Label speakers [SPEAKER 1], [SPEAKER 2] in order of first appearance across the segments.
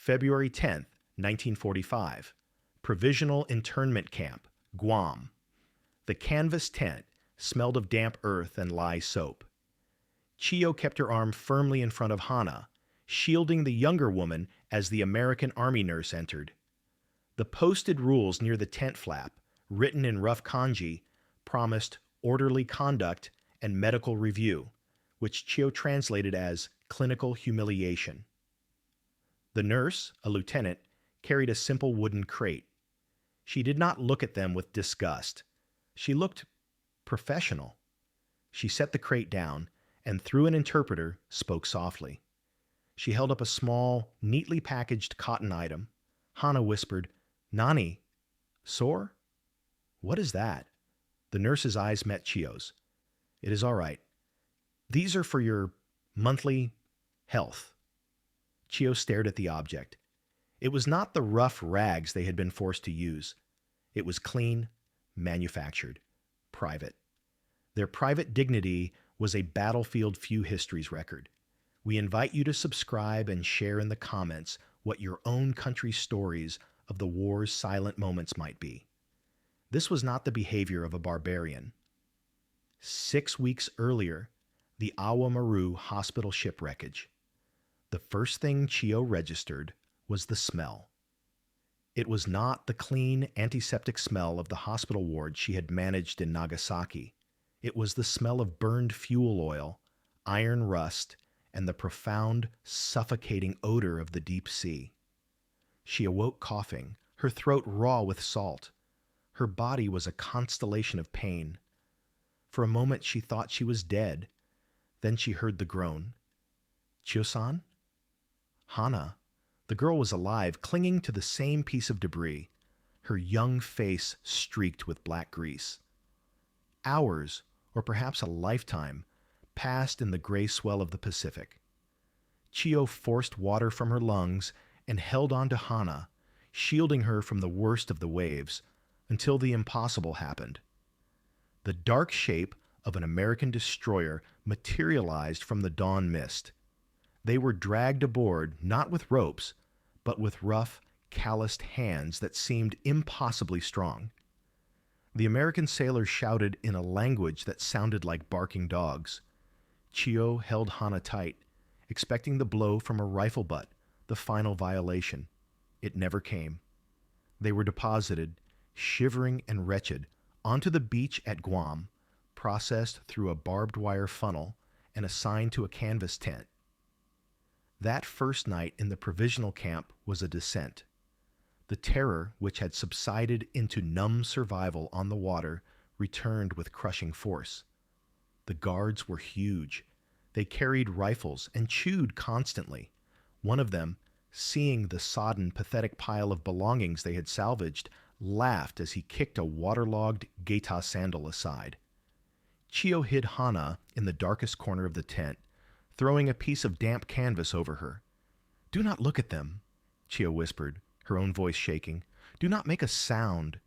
[SPEAKER 1] February 10th, 1945. Provisional Internment Camp, Guam. The canvas tent smelled of damp earth and lye soap. Chio kept her arm firmly in front of Hana, shielding the younger woman as the American Army nurse entered. The posted rules near the tent flap, written in rough kanji, promised orderly conduct and medical review, which Chio translated as clinical humiliation. The nurse, a lieutenant, carried a simple wooden crate. She did not look at them with disgust. She looked professional. She set the crate down and, through an interpreter, spoke softly. She held up a small, neatly packaged cotton item. Hana whispered, "Nani? Sore? What is that?" The nurse's eyes met Chio's. "It is all right. These are for your monthly health." Chio stared at the object. It was not the rough rags they had been forced to use. It was clean, manufactured, private. Their private dignity was a battlefield few histories record. We invite you to subscribe and share in the comments what your own country's stories of the war's silent moments might be. This was not the behavior of a barbarian. 6 weeks earlier, the Awa Maru hospital shipwreckage. The first thing Chio registered was the smell. It was not the clean, antiseptic smell of the hospital ward she had managed in Nagasaki. It was the smell of burned fuel oil, iron rust, and the profound, suffocating odor of the deep sea. She awoke coughing, her throat raw with salt. Her body was a constellation of pain. For a moment she thought she was dead. Then she heard the groan. "Chio-san?" Hana. The girl was alive, clinging to the same piece of debris, her young face streaked with black grease. Hours, or perhaps a lifetime, passed in the gray swell of the Pacific. Chio forced water from her lungs and held on to Hana, shielding her from the worst of the waves, until the impossible happened. The dark shape of an American destroyer materialized from the dawn mist. They were dragged aboard not with ropes, but with rough, calloused hands that seemed impossibly strong. The American sailors shouted in a language that sounded like barking dogs. Chio held Hana tight, expecting the blow from a rifle butt, the final violation. It never came. They were deposited, shivering and wretched, onto the beach at Guam, processed through a barbed wire funnel, and assigned to a canvas tent. That first night in the provisional camp was a descent. The terror, which had subsided into numb survival on the water, returned with crushing force. The guards were huge. They carried rifles and chewed constantly. One of them, seeing the sodden, pathetic pile of belongings they had salvaged, laughed as he kicked a waterlogged Gaita sandal aside. Chio hid Hana in the darkest corner of the tent, throwing a piece of damp canvas over her. "Do not look at them," Chio whispered, her own voice shaking. "Do not make a sound."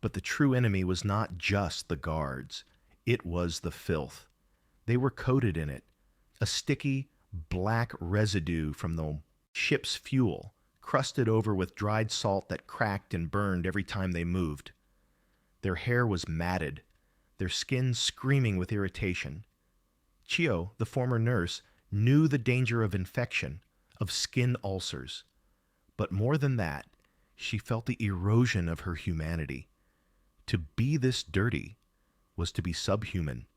[SPEAKER 1] But the true enemy was not just the guards. It was the filth. They were coated in it, a sticky, black residue from the ship's fuel, crusted over with dried salt that cracked and burned every time they moved. Their hair was matted, their skin screaming with irritation. Chio, the former nurse, knew the danger of infection, of skin ulcers. But more than that, she felt the erosion of her humanity. To be this dirty was to be subhuman.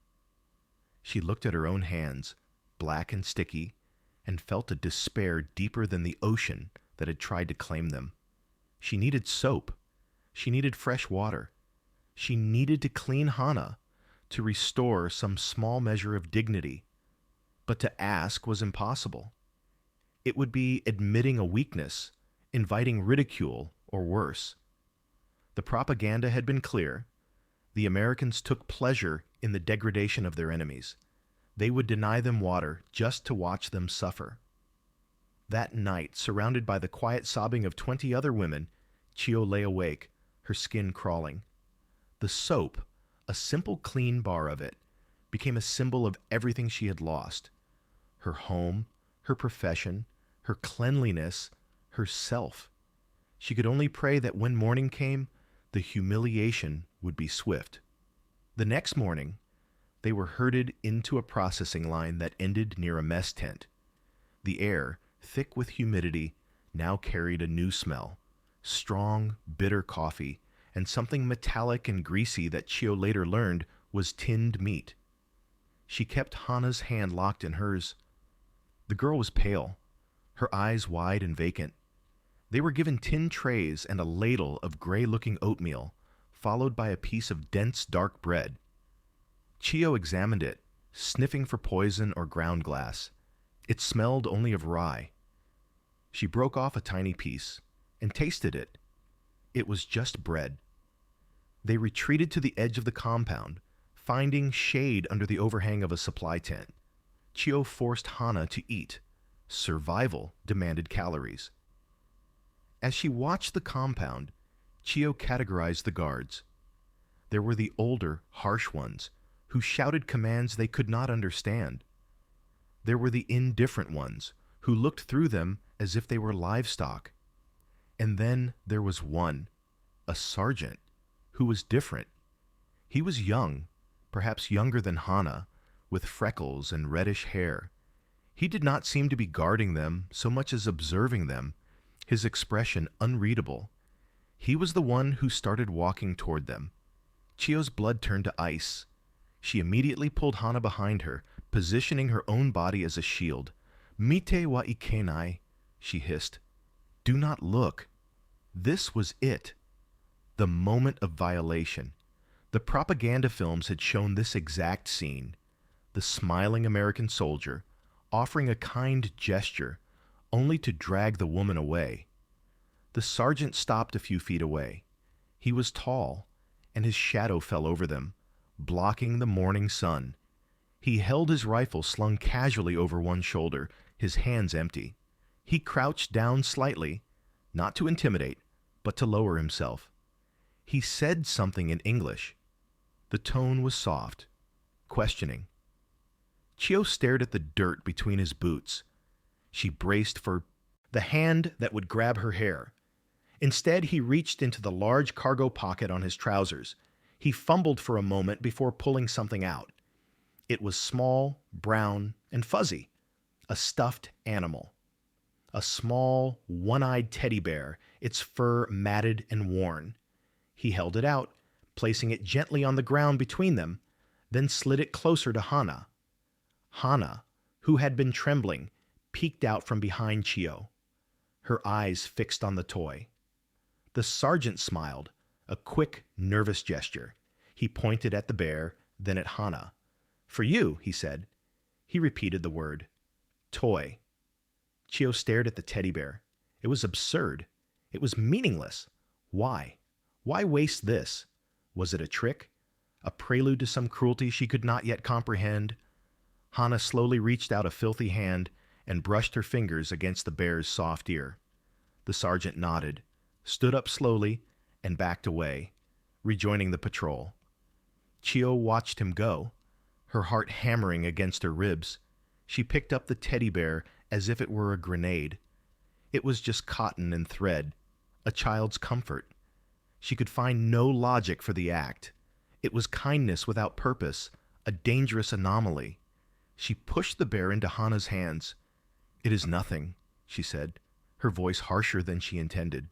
[SPEAKER 1] She looked at her own hands, black and sticky, and felt a despair deeper than the ocean that had tried to claim them. She needed soap. She needed fresh water. She needed to clean Hana, to restore some small measure of dignity. But to ask was impossible. It would be admitting a weakness, inviting ridicule, or worse. The propaganda had been clear. The Americans took pleasure in the degradation of their enemies. They would deny them water just to watch them suffer. That night, surrounded by the quiet sobbing of 20 other women, Chio lay awake, her skin crawling. The soap, a simple clean bar of it, became a symbol of everything she had lost. Her home, her profession, her cleanliness, herself. She could only pray that when morning came, the humiliation would be swift. The next morning, they were herded into a processing line that ended near a mess tent. The air, thick with humidity, now carried a new smell: strong, bitter coffee, and something metallic and greasy that Chio later learned was tinned meat. She kept Hana's hand locked in hers. The girl was pale, her eyes wide and vacant. They were given tin trays and a ladle of gray-looking oatmeal, followed by a piece of dense, dark bread. Chio examined it, sniffing for poison or ground glass. It smelled only of rye. She broke off a tiny piece and tasted it. It was just bread. They retreated to the edge of the compound, finding shade under the overhang of a supply tent. Chio forced Hana to eat. Survival demanded calories. As she watched the compound, Chio categorized the guards. There were the older, harsh ones, who shouted commands they could not understand. There were the indifferent ones, who looked through them as if they were livestock. And then there was one, a sergeant, who was different. He was young, perhaps younger than Hana, with freckles and reddish hair. He did not seem to be guarding them so much as observing them, his expression unreadable. He was the one who started walking toward them. Chio's blood turned to ice. She immediately pulled Hana behind her, positioning her own body as a shield. "Mite wa ikenai," she hissed. "Do not look." This was it. The moment of violation. The propaganda films had shown this exact scene. The smiling American soldier, offering a kind gesture, only to drag the woman away. The sergeant stopped a few feet away. He was tall, and his shadow fell over them, blocking the morning sun. He held his rifle slung casually over one shoulder, his hands empty. He crouched down slightly, not to intimidate, but to lower himself. He said something in English. The tone was soft, questioning. Chio stared at the dirt between his boots. She braced for the hand that would grab her hair. Instead, he reached into the large cargo pocket on his trousers. He fumbled for a moment before pulling something out. It was small, brown, and fuzzy. A stuffed animal. A small, one-eyed teddy bear, its fur matted and worn. He held it out, placing it gently on the ground between them, then slid it closer to Hana. Hana, who had been trembling, peeked out from behind Chio, her eyes fixed on the toy. The sergeant smiled, a quick, nervous gesture. He pointed at the bear, then at Hana. "For you," he said. He repeated the word. "Toy." Chio stared at the teddy bear. It was absurd. It was meaningless. Why? Why waste this? Was it a trick? A prelude to some cruelty she could not yet comprehend? Hana slowly reached out a filthy hand and brushed her fingers against the bear's soft ear. The sergeant nodded, stood up slowly, and backed away, rejoining the patrol. Chio watched him go, her heart hammering against her ribs. She picked up the teddy bear as if it were a grenade. It was just cotton and thread, a child's comfort. She could find no logic for the act. It was kindness without purpose, a dangerous anomaly. She pushed the bear into Hana's hands. "It is nothing," she said, her voice harsher than she intended.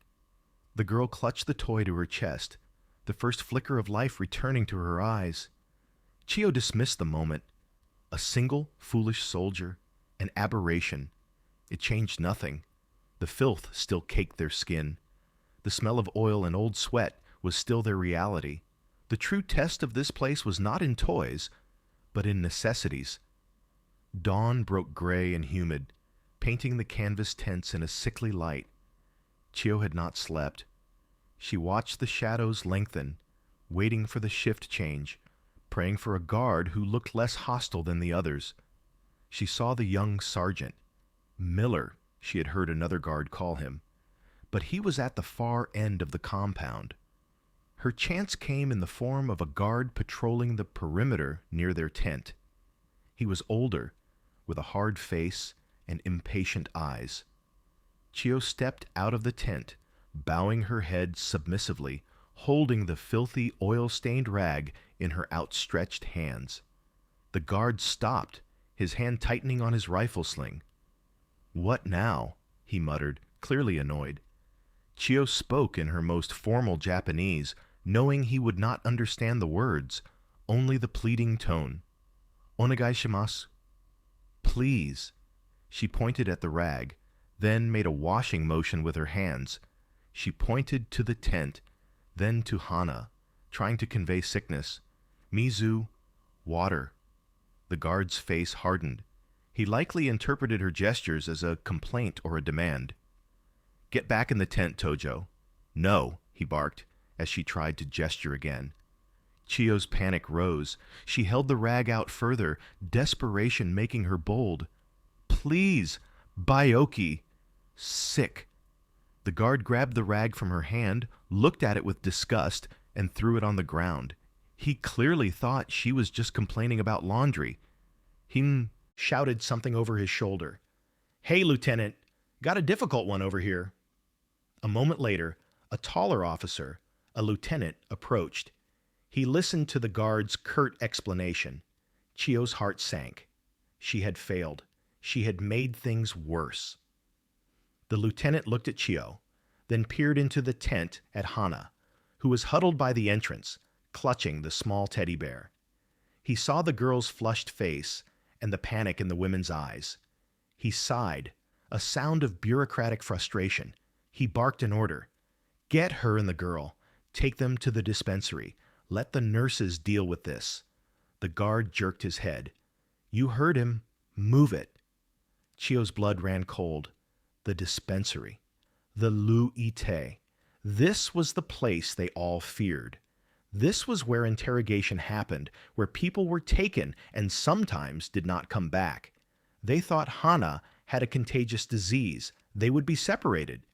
[SPEAKER 1] The girl clutched the toy to her chest, the first flicker of life returning to her eyes. Chio dismissed the moment. A single, foolish soldier, an aberration. It changed nothing. The filth still caked their skin. The smell of oil and old sweat was still their reality. The true test of this place was not in toys, but in necessities. Dawn broke gray and humid, painting the canvas tents in a sickly light. Chio had not slept. She watched the shadows lengthen, waiting for the shift change, praying for a guard who looked less hostile than the others. She saw the young sergeant. Miller, she had heard another guard call him. But he was at the far end of the compound. Her chance came in the form of a guard patrolling the perimeter near their tent. He was older, with a hard face and impatient eyes. Chio stepped out of the tent, bowing her head submissively, holding the filthy, oil-stained rag in her outstretched hands. The guard stopped, his hand tightening on his rifle sling. "What now?" he muttered, clearly annoyed. Chio spoke in her most formal Japanese, knowing he would not understand the words, only the pleading tone. "Onegai shimasu." "Please." She pointed at the rag, then made a washing motion with her hands. She pointed to the tent, then to Hana, trying to convey sickness. "Mizu, water." The guard's face hardened. He likely interpreted her gestures as a complaint or a demand. "Get back in the tent, Tojo." "No," he barked, as she tried to gesture again. Chio's panic rose. She held the rag out further, desperation making her bold. "Please, Byoki." "Sick." The guard grabbed the rag from her hand, looked at it with disgust, and threw it on the ground. He clearly thought she was just complaining about laundry. He shouted something over his shoulder. "Hey, Lieutenant, got a difficult one over here." A moment later, a taller officer, a lieutenant, approached. He listened to the guard's curt explanation. Chio's heart sank. She had failed. She had made things worse. The lieutenant looked at Chio, then peered into the tent at Hana, who was huddled by the entrance, clutching the small teddy bear. He saw the girl's flushed face and the panic in the women's eyes. He sighed, a sound of bureaucratic frustration. He barked an order. "Get her and the girl. Take them to the dispensary. Let the nurses deal with this." The guard jerked his head. "You heard him. Move it." Chio's blood ran cold. The dispensary. The WWII. This was the place they all feared. This was where interrogation happened, where people were taken and sometimes did not come back. They thought Hana had a contagious disease. They would be separated.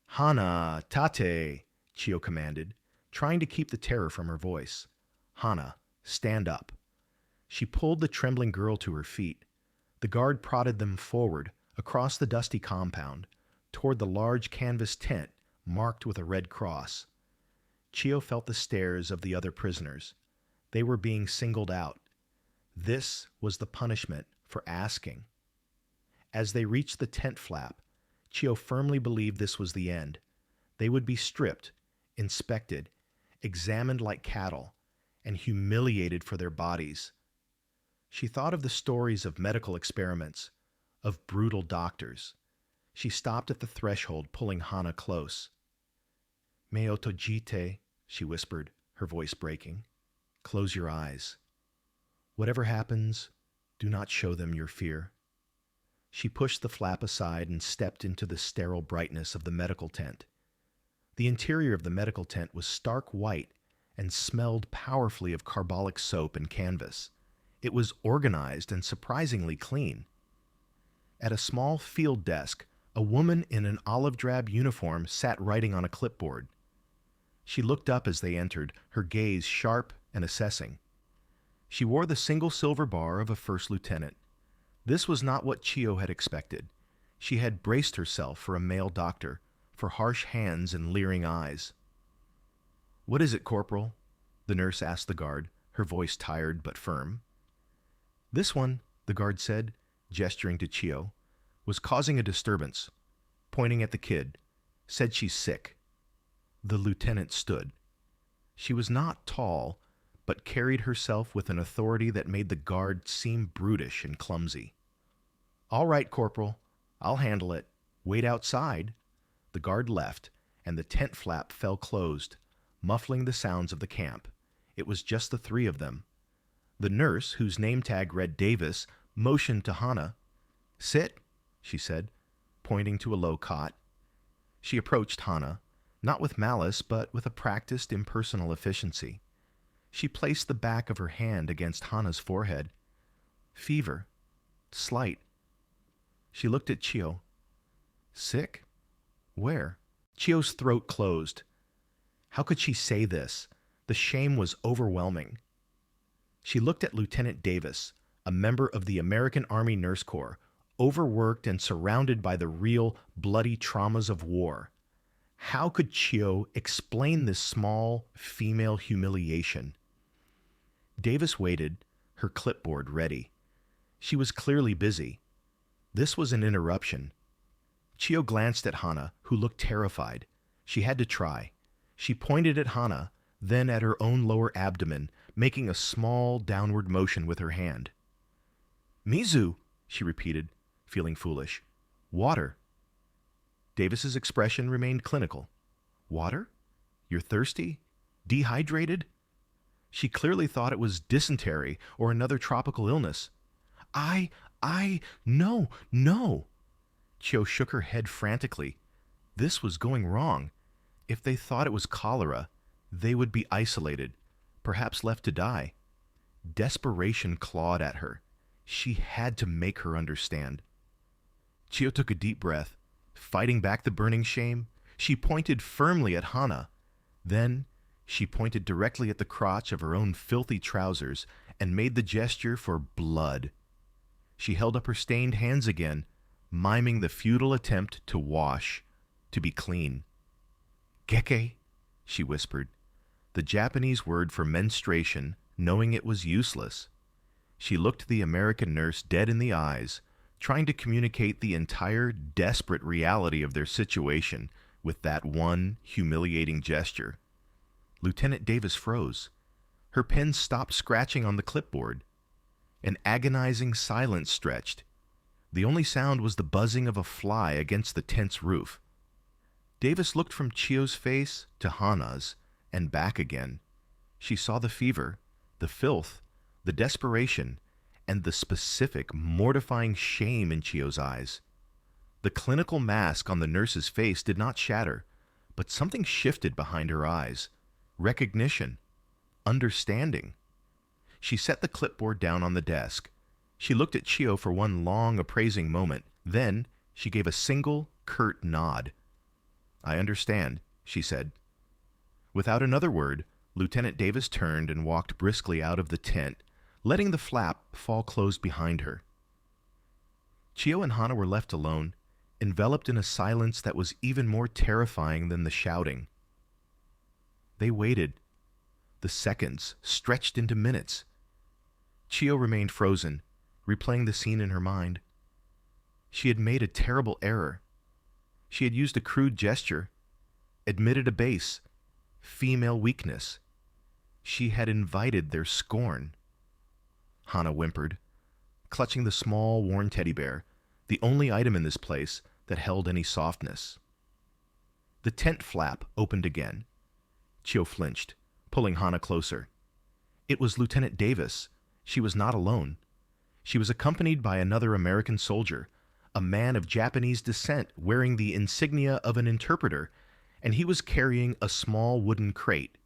[SPEAKER 1] "Hana, tate," Chio commanded, trying to keep the terror from her voice. "Hana, stand up." She pulled the trembling girl to her feet. The guard prodded them forward, across the dusty compound, toward the large canvas tent marked with a red cross. Chio felt the stares of the other prisoners. They were being singled out. This was the punishment for asking. As they reached the tent flap, Chio firmly believed this was the end. They would be stripped, inspected, examined like cattle, and humiliated for their bodies. She thought of the stories of medical experiments, of brutal doctors. She stopped at the threshold, pulling Hana close. "Me otojite," she whispered, her voice breaking. "Close your eyes. Whatever happens, do not show them your fear." She pushed the flap aside and stepped into the sterile brightness of the medical tent. The interior of the medical tent was stark white and smelled powerfully of carbolic soap and canvas. It was organized and surprisingly clean. At a small field desk, a woman in an olive drab uniform sat writing on a clipboard. She looked up as they entered, her gaze sharp and assessing. She wore the single silver bar of a first lieutenant. This was not what Chio had expected. She had braced herself for a male doctor, for harsh hands and leering eyes. "What is it, Corporal?" the nurse asked the guard, her voice tired but firm. "This one," the guard said, gesturing to Chio, "was causing a disturbance," pointing at the kid. "Said she's sick." The lieutenant stood. She was not tall, but carried herself with an authority that made the guard seem brutish and clumsy. "All right, Corporal. I'll handle it. Wait outside." The guard left, and the tent flap fell closed, muffling the sounds of the camp. It was just the three of them. The nurse, whose name tag read Davis, motioned to Hana. "Sit," she said, pointing to a low cot. She approached Hana, not with malice, but with a practiced, impersonal efficiency. She placed the back of her hand against Hana's forehead. "Fever. Slight." She looked at Chio. "Sick? Where?" Chio's throat closed. How could she say this? The shame was overwhelming. She looked at Lieutenant Davis, a member of the American Army Nurse Corps, overworked and surrounded by the real bloody traumas of war. How could Chio explain this small female humiliation? Davis waited, her clipboard ready. She was clearly busy. This was an interruption. Chio glanced at Hana, who looked terrified. She had to try. She pointed at Hana, then at her own lower abdomen, making a small downward motion with her hand. "Mizu," she repeated, feeling foolish. "Water." Davis's expression remained clinical. "Water? You're thirsty? Dehydrated?" She clearly thought it was dysentery or another tropical illness. No, no. Chio shook her head frantically. This was going wrong. If they thought it was cholera, they would be isolated, perhaps left to die. Desperation clawed at her. She had to make her understand. Chio took a deep breath. Fighting back the burning shame, she pointed firmly at Hana. Then she pointed directly at the crotch of her own filthy trousers and made the gesture for blood. She held up her stained hands again, miming the futile attempt to wash, to be clean. "Geke," she whispered, the Japanese word for menstruation, knowing it was useless. She looked the American nurse dead in the eyes, trying to communicate the entire desperate reality of their situation with that one humiliating gesture. Lieutenant Davis froze. Her pen stopped scratching on the clipboard. An agonizing silence stretched. The only sound was the buzzing of a fly against the tent's roof. Davis looked from Chio's face to Hana's and back again. She saw the fever, the filth, the desperation, and the specific, mortifying shame in Chio's eyes. The clinical mask on the nurse's face did not shatter, but something shifted behind her eyes. Recognition. Understanding. She set the clipboard down on the desk. She looked at Chio for one long, appraising moment. Then she gave a single, curt nod. "I understand," she said. Without another word, Lieutenant Davis turned and walked briskly out of the tent, letting the flap fall closed behind her. Chio and Hana were left alone, enveloped in a silence that was even more terrifying than the shouting. They waited. The seconds stretched into minutes. Chio remained frozen, replaying the scene in her mind. She had made a terrible error. She had used a crude gesture, admitted a base, female weakness. She had invited their scorn. Hana whimpered, clutching the small, worn teddy bear, the only item in this place that held any softness. The tent flap opened again. Chio flinched, pulling Hana closer. It was Lieutenant Davis. She was not alone. She was accompanied by another American soldier, a man of Japanese descent wearing the insignia of an interpreter, and he was carrying a small wooden crate.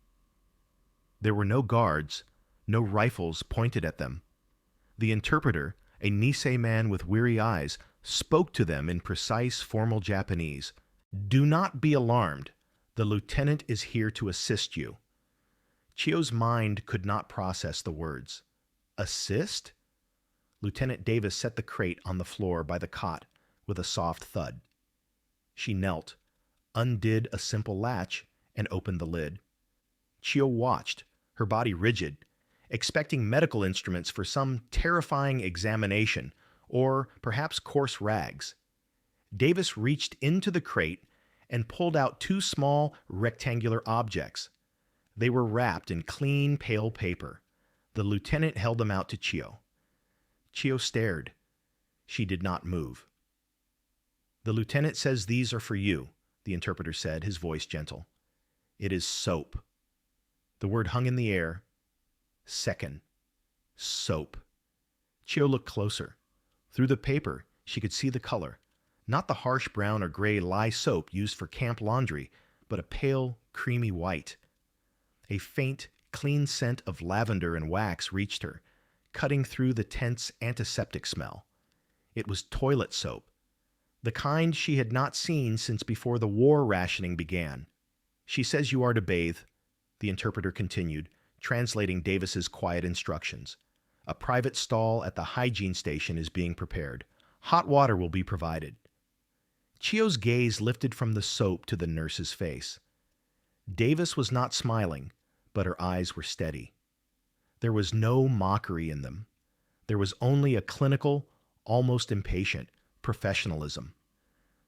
[SPEAKER 1] There were no guards, no rifles pointed at them. The interpreter, a Nisei man with weary eyes, spoke to them in precise, formal Japanese. "Do not be alarmed. The lieutenant is here to assist you." Chio's mind could not process the words. Assist? Lieutenant Davis set the crate on the floor by the cot with a soft thud. She knelt, undid a simple latch, and opened the lid. Chio watched, her body rigid, expecting medical instruments for some terrifying examination, or perhaps coarse rags. Davis reached into the crate and pulled out two small rectangular objects. They were wrapped in clean, pale paper. The lieutenant held them out to Chio. Chio stared. She did not move. "The lieutenant says these are for you," the interpreter said, his voice gentle. "It is soap." The word hung in the air. Second. Soap. Chio looked closer. Through the paper, she could see the color. Not the harsh brown or gray lye soap used for camp laundry, but a pale, creamy white. A faint, clean scent of lavender and wax reached her, cutting through the tense antiseptic smell. It was toilet soap, the kind she had not seen since before the war rationing began. "She says you are to bathe," the interpreter continued, translating Davis's quiet instructions. "A private stall at the hygiene station is being prepared. Hot water will be provided. Chio's gaze lifted from the soap to the nurse's face. Davis was not smiling, but her eyes were steady. There was no mockery in them. There was only a clinical, almost impatient, professionalism.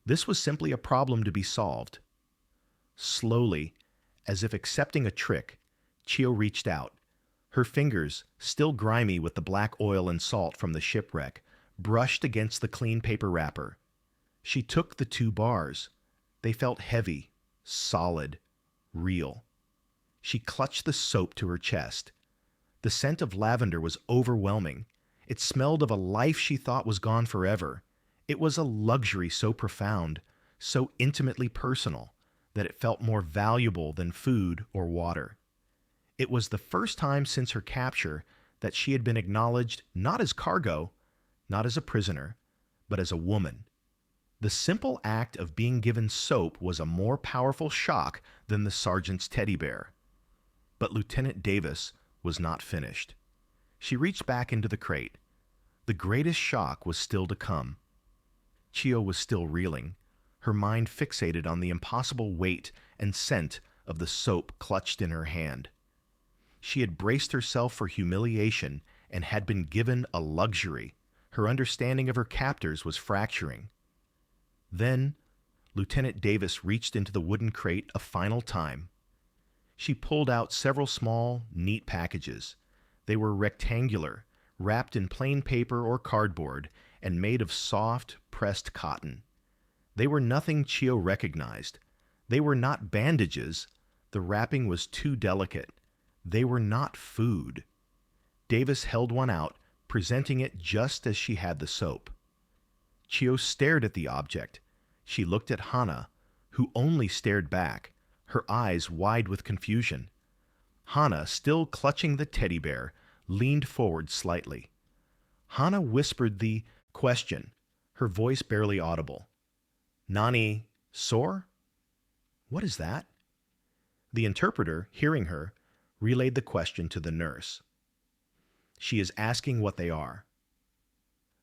[SPEAKER 1] This was simply a problem to be solved. Slowly, as if accepting a trick, Chio reached out. Her fingers, still grimy with the black oil and salt from the shipwreck, brushed against the clean paper wrapper. She took the 2 bars. They felt heavy, solid, real. She clutched the soap to her chest. The scent of lavender was overwhelming. It smelled of a life she thought was gone forever. It was a luxury so profound, so intimately personal, that it felt more valuable than food or water. It was the first time since her capture that she had been acknowledged not as cargo, not as a prisoner, but as a woman. The simple act of being given soap was a more powerful shock than the sergeant's teddy bear. But Lieutenant Davis was not finished. She reached back into the crate. The greatest shock was still to come. Chio was still reeling, her mind fixated on the impossible weight and scent of the soap clutched in her hand. She had braced herself for humiliation and had been given a luxury. Her understanding of her captors was fracturing. Then, Lieutenant Davis reached into the wooden crate a final time. She pulled out several small, neat packages. They were rectangular, wrapped in plain paper or cardboard, and made of soft, pressed cotton. They were nothing Chio recognized. They were not bandages. The wrapping was too delicate. They were not food. Davis held one out, presenting it just as she had the soap. Chio stared at the object. She looked at Hana, who only stared back, her eyes wide with confusion. Hana, still clutching the teddy bear, leaned forward slightly. Hana whispered the question, her voice barely audible. "Nani sore? What is that?" The interpreter, hearing her, relayed the question to the nurse. "She is asking what they are."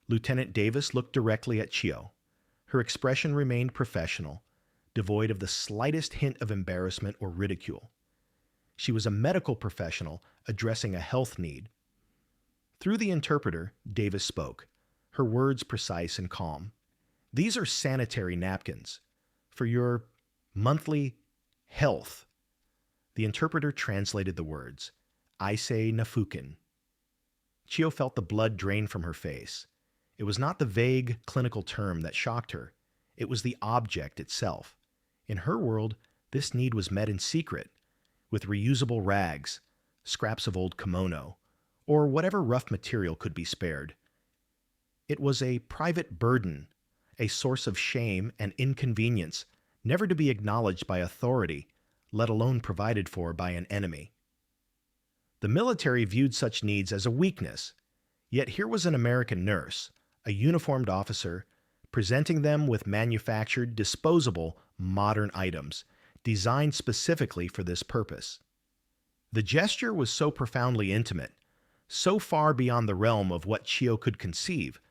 [SPEAKER 1] Lieutenant Davis looked directly at Chio. Her expression remained professional, devoid of the slightest hint of embarrassment or ridicule. She was a medical professional addressing a health need. Through the interpreter, Davis spoke, her words precise and calm. "These are sanitary napkins for your monthly health." The interpreter translated the words, "Ise nafukin." Chio felt the blood drain from her face. It was not the vague clinical term that shocked her. It was the object itself. In her world, this need was met in secret, with reusable rags, scraps of old kimono, or whatever rough material could be spared. It was a private burden, a source of shame and inconvenience, never to be acknowledged by authority, let alone provided for by an enemy. The military viewed such needs as a weakness, yet here was an American nurse, a uniformed officer, presenting them with manufactured, disposable, modern items, designed specifically for this purpose. The gesture was so profoundly intimate, so far beyond the realm of what Chio could conceive,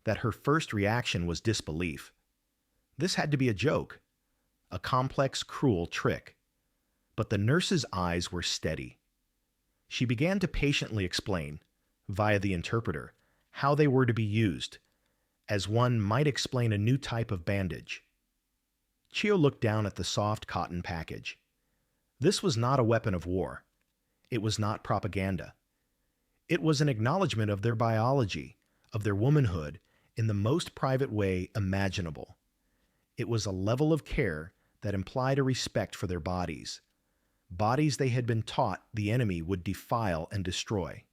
[SPEAKER 1] that her first reaction was disbelief. This had to be a joke, a complex, cruel trick. But the nurse's eyes were steady. She began to patiently explain, via the interpreter, how they were to be used, as one might explain a new type of bandage. Chio looked down at the soft cotton package. This was not a weapon of war. It was not propaganda. It was an acknowledgement of their biology, of their womanhood, in the most private way imaginable. It was a level of care that implied a respect for their bodies they had been taught the enemy would defile and destroy.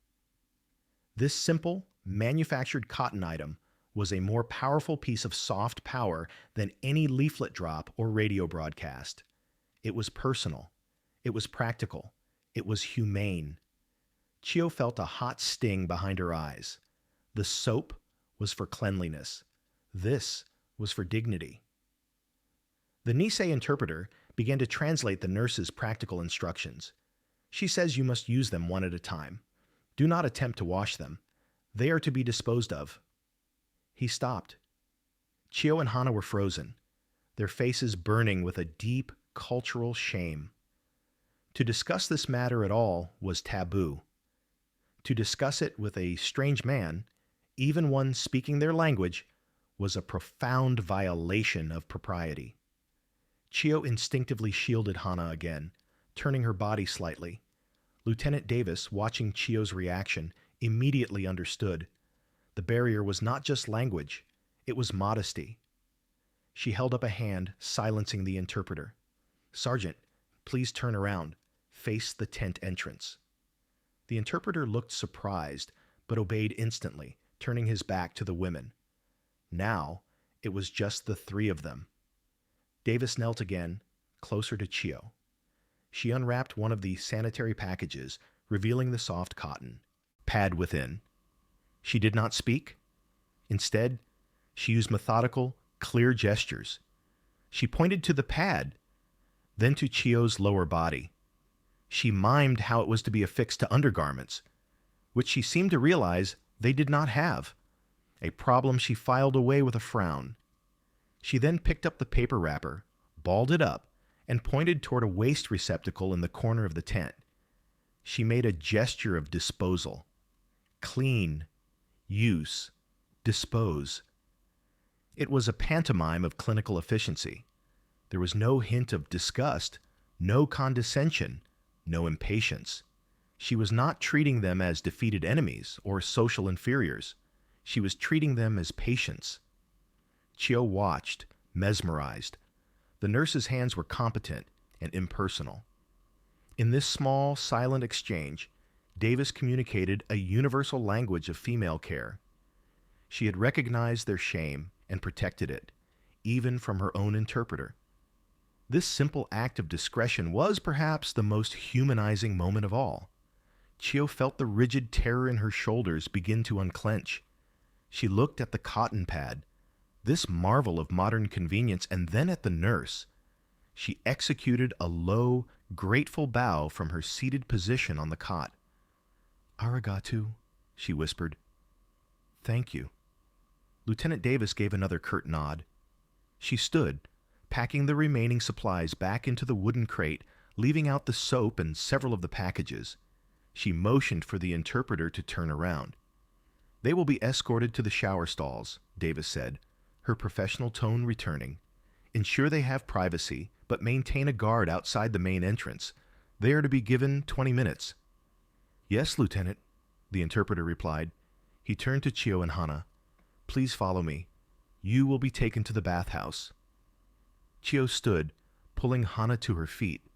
[SPEAKER 1] This simple, manufactured cotton item was a more powerful piece of soft power than any leaflet drop or radio broadcast. It was personal. It was practical. It was humane. Chio felt a hot sting behind her eyes. The soap was for cleanliness. This was for dignity. The Nisei interpreter began to translate the nurse's practical instructions. "She says you must use them one at a time. Do not attempt to wash them. They are to be disposed of." He stopped. Chio and Hana were frozen, their faces burning with a deep cultural shame. To discuss this matter at all was taboo. To discuss it with a strange man, even one speaking their language, was a profound violation of propriety. Chio instinctively shielded Hana again, turning her body slightly. Lieutenant Davis, watching Chio's reaction, immediately understood. The barrier was not just language, it was modesty. She held up a hand, silencing the interpreter. "Sergeant, please turn around. Face the tent entrance." The interpreter looked surprised, but obeyed instantly, turning his back to the women. Now, it was just the three of them. Davis knelt again, closer to Chio. She unwrapped one of the sanitary packages, revealing the soft cotton pad within. She did not speak. Instead, she used methodical, clear gestures. She pointed to the pad, then to Chio's lower body. She mimed how it was to be affixed to undergarments, which she seemed to realize they did not have, a problem she filed away with a frown. She then picked up the paper wrapper, balled it up, and pointed toward a waste receptacle in the corner of the tent. She made a gesture of disposal. Clean, use, dispose. It was a pantomime of clinical efficiency. There was no hint of disgust, no condescension, no impatience. She was not treating them as defeated enemies or social inferiors. She was treating them as patients. Chio watched, mesmerized. The nurse's hands were competent and impersonal. In this small, silent exchange, Davis communicated a universal language of female care. She had recognized their shame and protected it, even from her own interpreter. This simple act of discretion was perhaps the most humanizing moment of all. Chio felt the rigid terror in her shoulders begin to unclench. She looked at the cotton pad, this marvel of modern convenience, and then at the nurse. She executed a low, grateful bow from her seated position on the cot. "Arigato," she whispered. "Thank you." Lieutenant Davis gave another curt nod. She stood, packing the remaining supplies back into the wooden crate, leaving out the soap and several of the packages. She motioned for the interpreter to turn around. "They will be escorted to the shower stalls," Davis said, her professional tone returning. "Ensure they have privacy, but maintain a guard outside the main entrance. They are to be given 20 minutes. "Yes, Lieutenant," the interpreter replied. He turned to Chio and Hana. "Please follow me. You will be taken to the bathhouse." Chio stood, pulling Hana to her feet.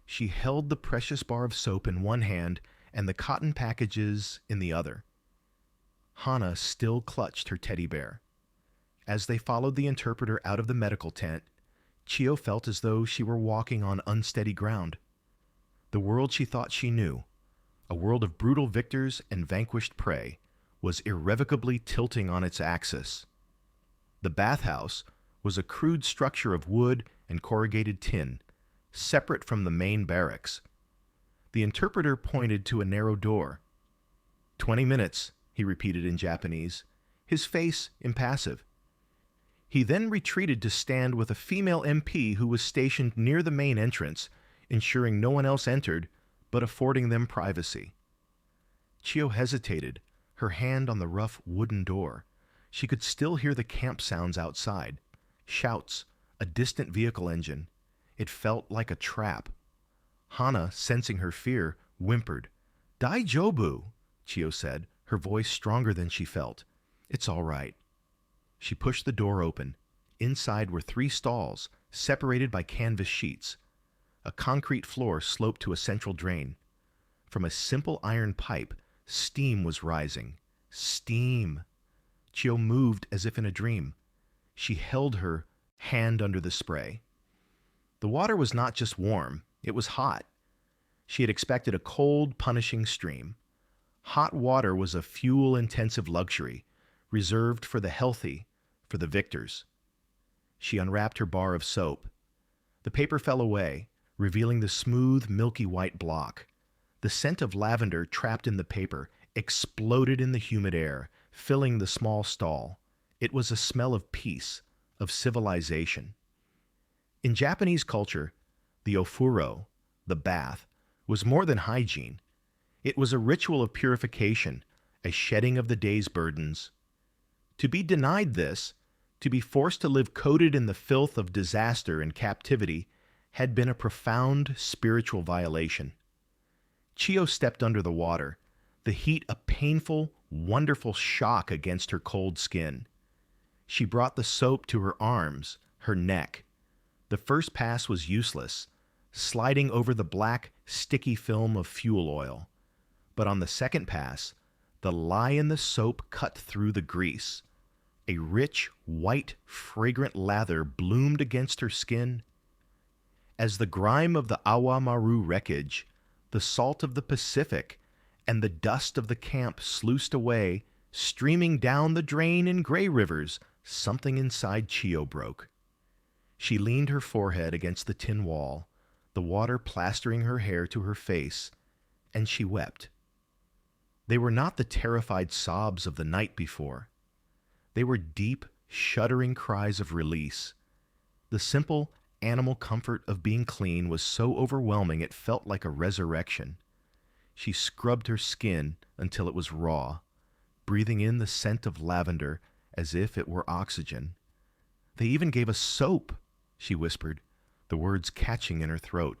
[SPEAKER 1] She held the precious bar of soap in one hand and the cotton packages in the other. Hana still clutched her teddy bear. As they followed the interpreter out of the medical tent, Chio felt as though she were walking on unsteady ground. The world she thought she knew, a world of brutal victors and vanquished prey, was irrevocably tilting on its axis. The bathhouse was a crude structure of wood and corrugated tin, separate from the main barracks. The interpreter pointed to a narrow door. 20 minutes, he repeated in Japanese, his face impassive. He then retreated to stand with a female MP who was stationed near the main entrance, ensuring no one else entered, but affording them privacy. Chio hesitated, her hand on the rough wooden door. She could still hear the camp sounds outside. Shouts, a distant vehicle engine. It felt like a trap. Hana, sensing her fear, whimpered. "Daijobu," Chio said, her voice stronger than she felt. "It's all right." She pushed the door open. Inside were 3 stalls, separated by canvas sheets. A concrete floor sloped to a central drain. From a simple iron pipe, steam was rising. Steam! Chio moved as if in a dream. She held her hand under the spray. The water was not just warm, it was hot. She had expected a cold, punishing stream. Hot water was a fuel-intensive luxury, reserved for the healthy, for the victors. She unwrapped her bar of soap. The paper fell away, revealing the smooth, milky white block. The scent of lavender trapped in the paper exploded in the humid air, filling the small stall. It was a smell of peace, of civilization. In Japanese culture, the ofuro, the bath, was more than hygiene. It was a ritual of purification, a shedding of the day's burdens. To be denied this, to be forced to live coated in the filth of disaster and captivity, had been a profound spiritual violation. Chiyo stepped under the water, the heat a painful, wonderful shock against her cold skin. She brought the soap to her arms, her neck. The first pass was useless, sliding over the black, sticky film of fuel oil. But on the second pass, the lye in the soap cut through the grease. A rich, white, fragrant lather bloomed against her skin. As the grime of the Awamaru wreckage, the salt of the Pacific, and the dust of the camp sluiced away, streaming down the drain in gray rivers, something inside Chiyo broke. She leaned her forehead against the tin wall, the water plastering her hair to her face, and she wept. They were not the terrified sobs of the night before. They were deep, shuddering cries of release. The simple, animal comfort of being clean was so overwhelming it felt like a resurrection. She scrubbed her skin until it was raw, breathing in the scent of lavender as if it were oxygen. "They even gave us soap," she whispered, the words catching in her throat.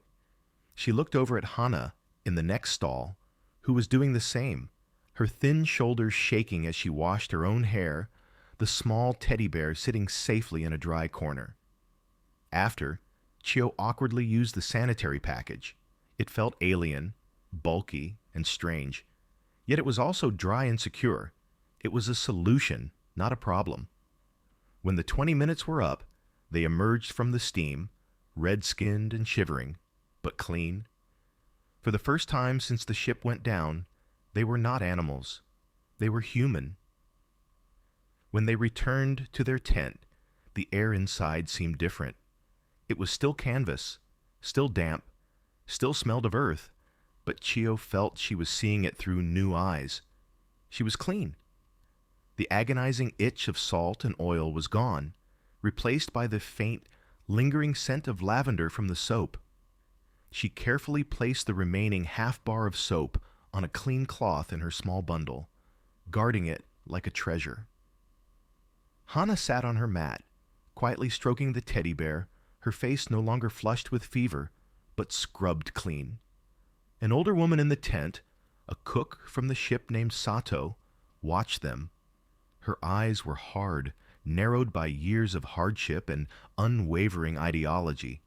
[SPEAKER 1] She looked over at Hana in the next stall, who was doing the same, her thin shoulders shaking as she washed her own hair, the small teddy bear sitting safely in a dry corner. After, Chiyo awkwardly used the sanitary package. It felt alien, bulky, and strange. Yet it was also dry and secure. It was a solution, not a problem. When the 20 minutes were up, they emerged from the steam, red-skinned and shivering, but clean. For the first time since the ship went down, they were not animals. They were human. When they returned to their tent, the air inside seemed different. It was still canvas, still damp, still smelled of earth, but Chiyo felt she was seeing it through new eyes. She was clean. The agonizing itch of salt and oil was gone, replaced by the faint, lingering scent of lavender from the soap. She carefully placed the remaining half-bar of soap on a clean cloth in her small bundle, guarding it like a treasure. Hana sat on her mat, quietly stroking the teddy bear, her face no longer flushed with fever, but scrubbed clean. An older woman in the tent, a cook from the ship named Sato, watched them. Her eyes were hard, narrowed by years of hardship and unwavering ideology.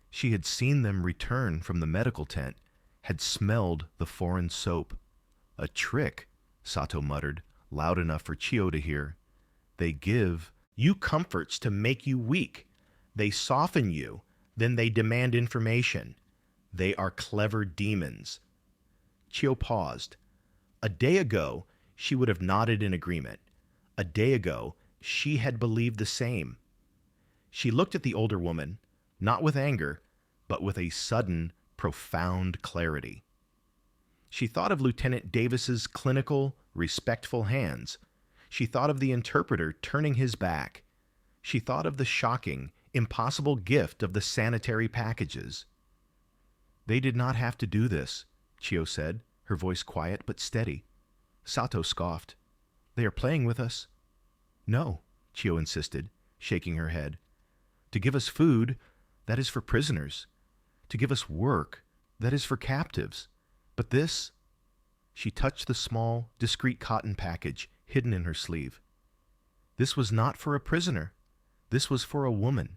[SPEAKER 1] She had seen them return from the medical tent, had smelled the foreign soap. "A trick," Sato muttered, loud enough for Chiyo to hear. "They give you comforts to make you weak. They soften you, then they demand information. They are clever demons." Chiyo paused. A day ago, she would have nodded in agreement. A day ago, she had believed the same. She looked at the older woman, not with anger, but with a sudden, profound clarity. She thought of Lieutenant Davis's clinical, respectful hands. She thought of the interpreter turning his back. She thought of the shocking, impossible gift of the sanitary packages. "They did not have to do this," Chiyo said, her voice quiet but steady. Sato scoffed. "They are playing with us." "No," Chiyo insisted, shaking her head. "To give us food, that is for prisoners. To give us work, that is for captives. But this—" She touched the small, discreet cotton package hidden in her sleeve. "This was not for a prisoner. This was for a woman.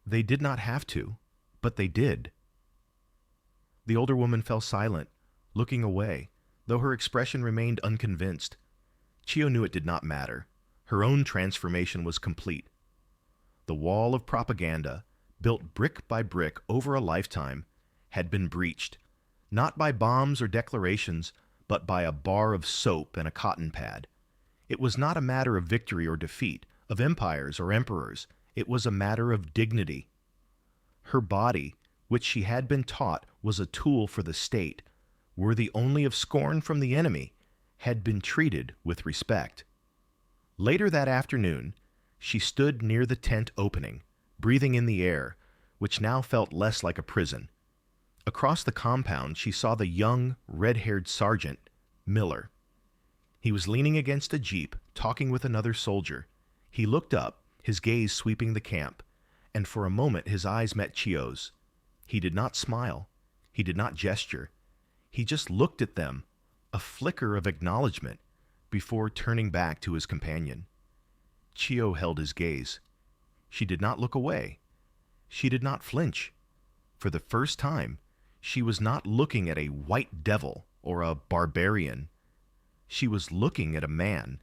[SPEAKER 1] They did not have to, but they did." The older woman fell silent, looking away, though her expression remained unconvinced. Chiyo knew it did not matter. Her own transformation was complete. The wall of propaganda, built brick by brick over a lifetime, had been breached, not by bombs or declarations, but by a bar of soap and a cotton pad. It was not a matter of victory or defeat, of empires or emperors. It was a matter of dignity. Her body, which she had been taught was a tool for the state, worthy only of scorn from the enemy, had been treated with respect. Later that afternoon, She stood near the tent opening, breathing in the air, which now felt less like a prison. Across the compound, she saw the young, red-haired sergeant, Miller. He was leaning against a jeep, talking with another soldier. He looked up, his gaze sweeping the camp, and for a moment his eyes met Chio's. He did not smile. He did not gesture. He just looked at them, a flicker of acknowledgement, before turning back to his companion. Chio held his gaze. She did not look away. She did not flinch. For the first time, she was not looking at a white devil or a barbarian. She was looking at a man,